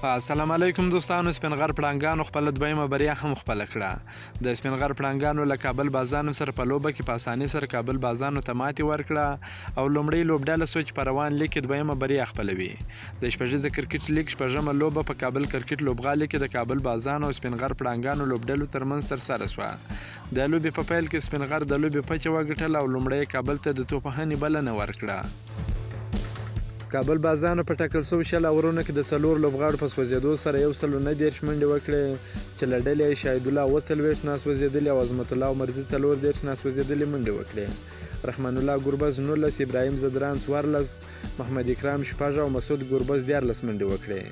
السلام علیکم دوستانو. سپین غر پړانګانو خپله دویمه بریا هم خپله کړه. د سپین غر پړانګانو له کابل بازانو سره په لوبه کې په اسانۍ سره کابل بازانو ته ماتې ورکړه او لومړۍ لوبډله سوه چې په روان لیګ کې دویمه بریا خپلوي. د شپږیزه کرکټ لیګ شپږمه لوبه په کابل کرکټ لوبغالي کې د کابل بازانو او سپین غر پړانګانو لوبډلو ترمنځ ترسره شوه. د لوبې په پیل کې سپین غر د لوبې پچه وګټله او لومړی کابل ته د توپوهنې بلنه ورکړه. کابل بازانو په ټاکل شوي 20 اورونو کې د 4 لوبغاړو په سوځېدو سره 119 منډې وکړې چې له ډلې یې شاهد الله 40 ناسوځېدلې او عظمت الله عمرزي 40 ناسوځېدلې منډې وکړې. رحمان الله ګربز 19، ابراهیم زدران 14، محمد اکرام 6 او مسعود ګربز 14 منډې وکړې.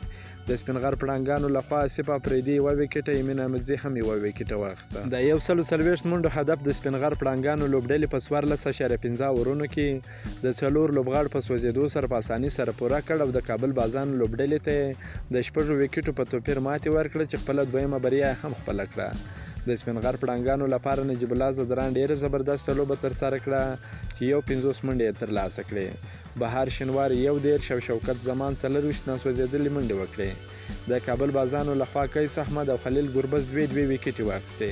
د سپین غر پړانګانو لخوا آصف افریدي 1 ویکټه، ایمن احمدزي هم 1 ویکټه واخیسته. د 140 منډو هدف د سپین غر پړانګانو لوبډلې په 14.15 اورونو کې د 4 لوبغاړو په سوځېدو سره په اسانۍ سره پوره کړ او د کابل بازانو لوبډلې ته د 6 ویکټو په توپیر ماتې ورکړه چې خپله دویمه بریا هم خپله کړه. د سپین غر پړانګانو لپاره نجیب الله زدران ډیره زبردسته لوبه ترسره کړه چې 50 منډې یې ترلاسه کړې. بهار شینوار 11 او شوکت زمان 40 ناسوځېدلې منډې وکړې. د کابل بازانو لخوا قیس احمد او خلیل ګربز 2 ویکټې واخیستې.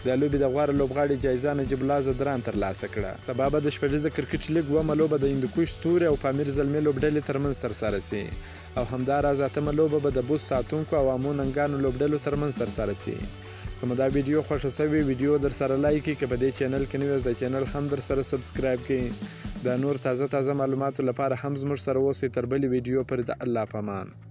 د لوبې د غوره لوبغاړي جایزه نجیب الله زدران ترلاسه کړه. سبا به د شپږیزه کرکټ لیګ 2مه لوبه د هندوکش ستوري او پامیر زلمي لوبډلې ترمنځ ترسره سي او همداراز 8مه لوبه به د بوس ساتونکو او امو ننګانو لوبډلو ترمنځ ترسره سي. که مو دا ویډیو خوښه شوې ویډیو در سره لایک کړئ، که په دې چینل کې نوی د چینل هم در سره سبسکرایب کړئ. د نور تازه معلوماتو لپاره هم زموږ سره اوسئ. تر بلې ویډیو پورې د الله په امان.